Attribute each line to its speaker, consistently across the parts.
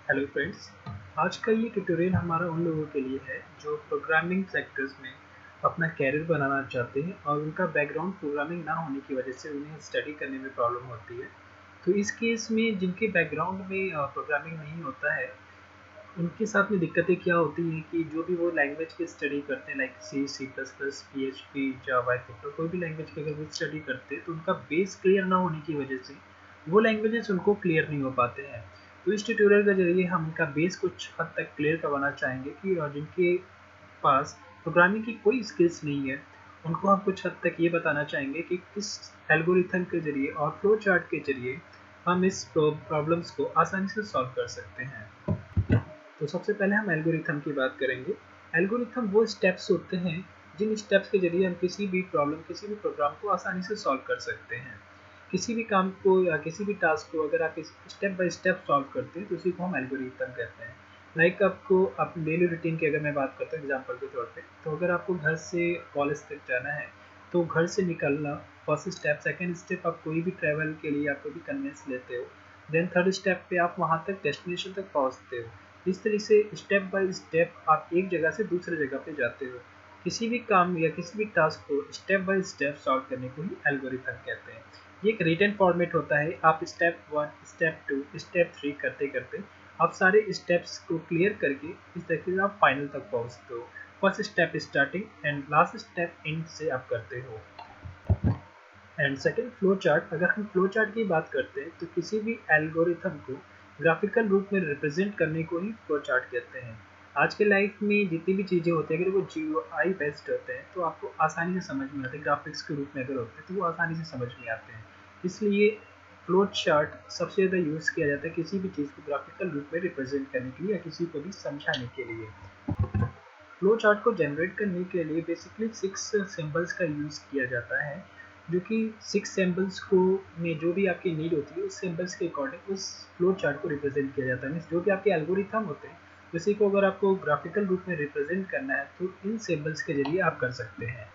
Speaker 1: Hello friends. आज का ये ट्यूटोरियल हमारा उन लोगों के लिए है जो प्रोग्रामिंग सेक्टर्स में अपना कैरियर बनाना चाहते हैं और उनका बैकग्राउंड प्रोग्रामिंग ना होने की वजह से उन्हें स्टडी करने में प्रॉब्लम होती है। तो इस केस में जिनके बैकग्राउंड में प्रोग्रामिंग नहीं होता है, उनके साथ में दिक्कतें क्या होती हैं कि जो भी वो लैंग्वेज की स्टडी करते हैं, लाइक सी, सी प्लस प्लस, PHP, जावा, एक्सेट्रा, कोई भी लैंग्वेज की अगर वो स्टडी करते हैं तो उनका बेस क्लियर ना होने की वजह से वो लैंग्वेजेस उनको क्लियर नहीं हो पाते हैं। तो इस ट्यूटोरियल के जरिए हम उनका बेस कुछ हद तक क्लियर करवाना चाहेंगे कि जिनके पास प्रोग्रामिंग की कोई स्किल्स नहीं है, उनको हम कुछ हद तक ये बताना चाहेंगे कि किस एल्गोरिथम के जरिए और फ्लो चार्ट के जरिए हम इस प्रॉब्लम्स को आसानी से सॉल्व कर सकते हैं। तो सबसे पहले हम एल्गोरिथम की बात करेंगे। एल्गोरिथम वो स्टेप्स होते हैं जिन स्टेप्स के जरिए हम किसी भी प्रॉब्लम, किसी भी प्रोग्राम को आसानी से सॉल्व कर सकते हैं। किसी भी काम को या किसी भी टास्क को अगर आप स्टेप बाय स्टेप सॉल्व करते हैं तो उसी को हम एल्गोरिथम कहते हैं। लाइक आपको अपनी डेली रूटीन की अगर मैं बात करता हूँ एग्जाम्पल के तौर पे, तो अगर आपको घर से कॉलेज तक जाना है तो घर से निकलना फर्स्ट स्टेप, सेकेंड स्टेप आप कोई भी ट्रैवल के लिए आप कोई भी कन्वेंस लेते हो, देन थर्ड स्टेप पे आप वहाँ तक डेस्टिनेशन तक पहुँचते हो। इस तरह से स्टेप बाय स्टेप आप एक जगह से दूसरे जगह पे जाते हो। किसी भी काम या किसी भी टास्क को स्टेप बाय स्टेप सॉल्व करने को ही एल्गोरिथम कहते हैं। ये एक रिटन फॉर्मेट होता है। आप स्टेप 1, स्टेप 2, स्टेप 3 करते करते आप सारे स्टेप्स को क्लियर करके इस तरीके से आप फाइनल तक पहुँचते हो। First step starting and last step and से आप करते हो। And second, flow chart. अगर हम फ्लो चार्ट की बात करते हैं तो किसी भी एल्गोरिथम को ग्राफिकल रूप में रिप्रेजेंट करने को ही फ्लो चार्ट कहते हैं। आज के लाइफ में जितनी भी चीज़ें होती है, अगर वो GUI बेस्ड होते हैं तो आपको आसानी से समझ में आते हैं। ग्राफिक्स के रूप में अगर होते हैं तो वो आसानी से समझ में आते हैं। इसलिए फ्लो चार्ट सबसे ज़्यादा यूज़ किया जाता है किसी भी चीज़ को ग्राफिकल रूप में रिप्रेजेंट करने के लिए या किसी को भी समझाने के लिए। फ्लो चार्ट को जनरेट करने के लिए बेसिकली 6 सिंबल्स का यूज़ किया जाता है, जो कि 6 सिंबल्स को में जो भी आपकी नीड होती है उस सिंबल्स के अकॉर्डिंग उस फ्लो चार्ट को रिप्रेजेंट किया जाता है। मीन्स जो भी आपके एल्गोरिथम होते हैं उसी को अगर आपको ग्राफिकल रूप में रिप्रेजेंट करना है तो इन सिंबल्स के जरिए आप कर सकते हैं।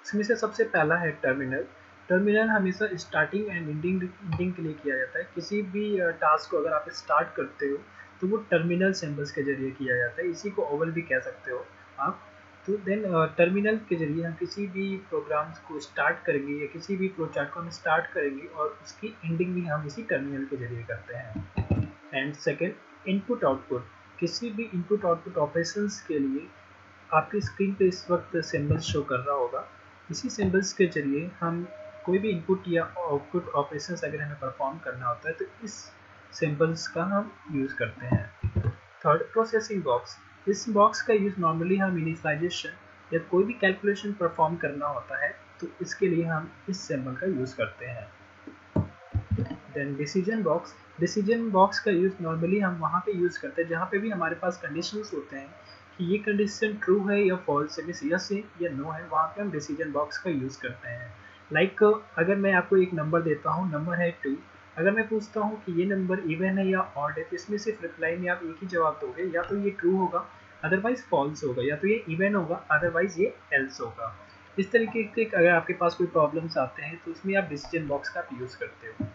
Speaker 1: इसमें से सबसे पहला है टर्मिनल। टर्मिनल हमेशा स्टार्टिंग एंड एंडिंग के लिए किया जाता है। किसी भी टास्क को अगर आप स्टार्ट करते हो तो वो टर्मिनल सिंबल्स के जरिए किया जाता है। इसी को ओवल भी कह सकते हो आप। तो देन टर्मिनल के जरिए हम किसी भी प्रोग्राम्स को स्टार्ट करेंगे या किसी भी फ्लो चार्ट को हम स्टार्ट करेंगे और उसकी एंडिंग भी हम इसी टर्मिनल के जरिए करते हैं। And second, input output. किसी भी इनपुट आउटपुट ऑपरेशंस के लिए आपकी स्क्रीन पे इस वक्त सिंबल्स शो कर रहा होगा। इसी सिंबल्स के जरिए हम कोई भी इनपुट या आउटपुट ऑपरेशंस अगर हमें परफॉर्म करना होता है तो इस सिंबल्स का हम यूज़ करते हैं। Third, processing box. इस बॉक्स का यूज़ नॉर्मली हम इनिशियलाइजेशन या कोई भी कैलकुलेशन परफॉर्म करना होता है तो इसके लिए हम इस सिंबल का यूज़ करते हैं। Then decision box. Decision box का यूज़ नॉर्मली हम वहाँ पे यूज़ करते हैं जहाँ पे भी हमारे पास कंडीशंस होते हैं कि ये कंडीशन ट्रू है या फॉल्स है, मीन्स यस है या नो है, वहाँ पे हम डिसीजन बॉक्स का यूज़ करते हैं। लाइक अगर मैं आपको एक नंबर देता हूँ, नंबर है 2। अगर मैं पूछता हूँ कि ये नंबर इवन है या ऑड है तो इसमें सिर्फ रिप्लाई में आप एक ही जवाब दोगे, या तो ये ट्रू होगा अदरवाइज फॉल्स होगा, या तो ये इवन होगा अदरवाइज ये एल्स होगा। इस तरीके से अगर आपके पास कोई प्रॉब्लम्स आते हैं तो उसमें आप डिसीजन बॉक्स का यूज़ करते हो।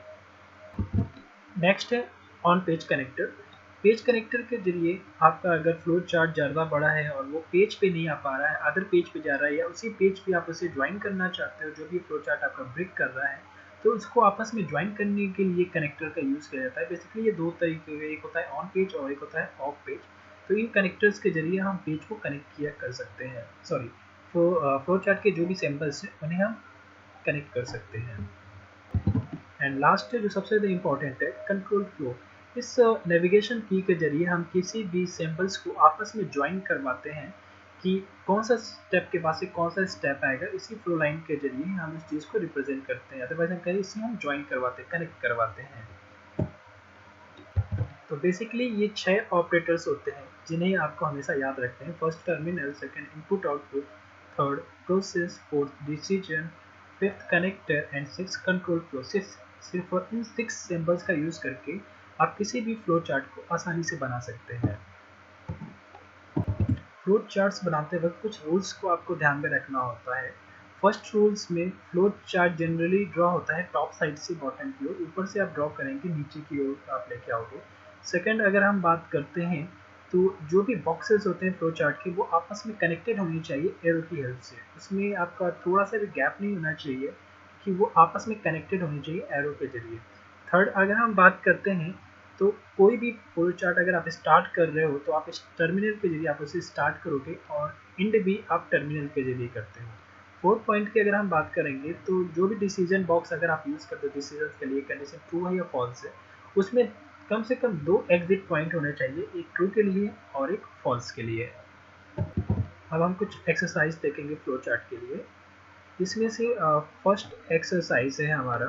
Speaker 1: नेक्स्ट है on page connector. Page connector के जरिए आपका अगर फ्लो चार्ट ज़्यादा बड़ा है और वो पेज पे नहीं आ पा रहा है, अदर पेज पे जा रहा है, या उसी पेज पे आप उसे ज्वाइन करना चाहते हो, जो भी फ्लो चार्ट आपका ब्रेक कर रहा है, तो उसको आपस में ज्वाइन करने के लिए कनेक्टर का यूज़ किया जाता है। बेसिकली ये दो तरीके के, एक होता है ऑन पेज और एक होता है ऑफ पेज। तो इन कनेक्टर्स के जरिए हम पेज को कनेक्ट किया कर सकते हैं, सॉरी, फ्लो चार्ट के जो भी सैम्पल्स हैं उन्हें हम कनेक्ट कर सकते हैं। एंड लास्ट जो सबसे ज़्यादा इंपॉर्टेंट है, कंट्रोल फ्लो। इस नेविगेशन की के जरिए हम किसी भी सैम्पल्स को आपस में ज्वाइन करवाते हैं कि कौन सा स्टेप के बाद से कौन सा स्टेप आएगा। इसी फ्लो लाइन के जरिए हम इस चीज़ को रिप्रेजेंट करते हैं, अदरवाइज हम कहें इसे हम ज्वाइन करवाते हैं, कनेक्ट करवाते हैं। तो बेसिकली ये 6 ऑपरेटर्स होते हैं जिन्हें आपको हमेशा याद रखते हैं। First terminal, second input output, third process, fourth decision, fifth connector and six control flow. सिर्फ इन 6 सिंबल्स का यूज़ करके आप किसी भी फ्लो चार्ट को आसानी से बना सकते हैं। फ्लो चार्ट्स बनाते वक्त कुछ रूल्स को आपको ध्यान में रखना होता है। फर्स्ट रूल्स में फ्लो चार्ट जनरली ड्रॉ होता है टॉप साइड से बॉटम की ओर। ऊपर से आप ड्रॉ करेंगे, नीचे की ओर आप लेके आओगे। सेकंड अगर हम बात करते हैं तो जो भी बॉक्सेस होते हैं फ्लो चार्ट के वो आपस में कनेक्टेड होनी चाहिए एरो की हेल्प से। उसमें आपका थोड़ा सा भी गैप नहीं होना चाहिए कि वो आपस में कनेक्टेड होनी चाहिए एरो के जरिए। थर्ड अगर हम बात करते हैं तो कोई भी फ्लो चार्ट अगर आप स्टार्ट कर रहे हो तो आप इस टर्मिनल के जरिए आप उसे स्टार्ट करोगे और इंड भी आप टर्मिनल के जरिए करते हो। फोर्थ पॉइंट की अगर हम बात करेंगे तो जो भी डिसीजन बॉक्स अगर आप यूज़ करते हो डिसीजन के लिए कंडीशन ट्रू है या फॉल्स है उसमें कम से कम 2 एग्जिट पॉइंट होने चाहिए, एक ट्रू के लिए और एक फॉल्स के लिए। अब हम कुछ एक्सरसाइज देखेंगे फ्लो चार्ट के लिए। इसमें से फर्स्ट एक्सरसाइज है हमारा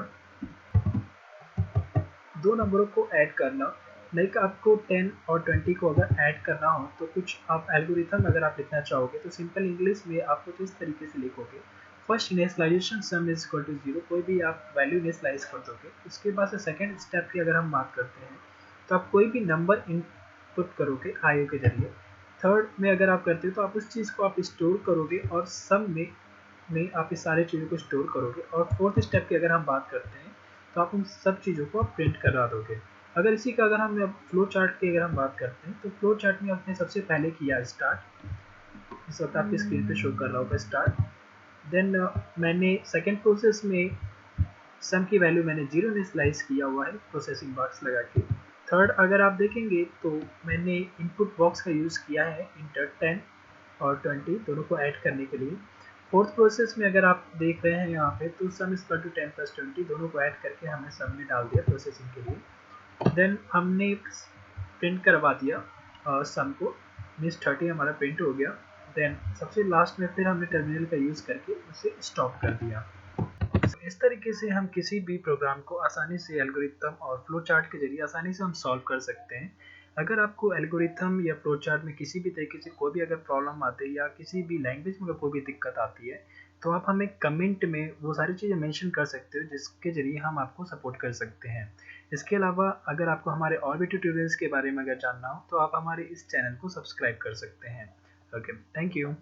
Speaker 1: 2 नंबरों को ऐड करना। लाइक आपको 10 और 20 को अगर ऐड करना हो तो कुछ आप एल्गोरिथम अगर आप लिखना चाहोगे तो सिंपल इंग्लिश में आप कुछ इस तरीके से लिखोगे। First initialization sum is equal to 0, कोई भी आप वैल्यू इनिशियलाइज कर दोगे। उसके बाद से सेकंड स्टेप की अगर हम बात करते हैं तो आप कोई भी नंबर इनपुट करोगे आईओ के जरिए। थर्ड में अगर आप करते हो तो आप उस चीज़ को आप स्टोर करोगे और सम में आप इस सारे चीज़ों को स्टोर करोगे। और फोर्थ स्टेप की अगर हम बात करते हैं तो आप उन सब चीज़ों को आप प्रिंट करा दोगे। अगर इसी का अगर हम फ्लो चार्ट की अगर हम बात करते हैं तो फ्लो चार्ट में आपने सबसे पहले किया स्टार्ट, इस वक्त आपकी स्क्रीन पे शो कर रहा होगा स्टार्ट। देन मैंने सेकेंड प्रोसेस में सम की वैल्यू मैंने 0 इनिशियलाइज किया हुआ है प्रोसेसिंग बॉक्स लगा के। थर्ड अगर आप देखेंगे तो मैंने इनपुट बॉक्स का यूज़ किया है इंटर 10 और 20 दोनों को ऐड करने के लिए। फोर्थ प्रोसेस में अगर आप देख रहे हैं यहाँ पे तो सम इक्वल टू 10 प्लस 20 दोनों को ऐड करके हमने सम में डाल दिया प्रोसेसिंग के लिए। देन हमने प्रिंट करवा दिया सम को, मीन्स 30 हमारा प्रिंट हो गया। देन सबसे लास्ट में फिर हमने टर्मिनल का यूज़ करके उसे स्टॉप कर दिया। इस तरीके से हम किसी भी प्रोग्राम को आसानी से एल्गोरिथम और फ्लो चार्ट के जरिए आसानी से हम सॉल्व कर सकते हैं। अगर आपको एल्गोरिथम या फ्लो चार्ट में किसी भी तरीके से कोई भी अगर प्रॉब्लम आती है या किसी भी लैंग्वेज में कोई भी दिक्कत आती है तो आप हमें कमेंट में वो सारी चीज़ें मेंशन कर सकते हो जिसके जरिए हम आपको सपोर्ट कर सकते हैं। इसके अलावा अगर आपको हमारे और भी ट्यूटोरियल्स के बारे में अगर जानना हो तो आप हमारे इस चैनल को सब्सक्राइब कर सकते हैं। Okay, thank you.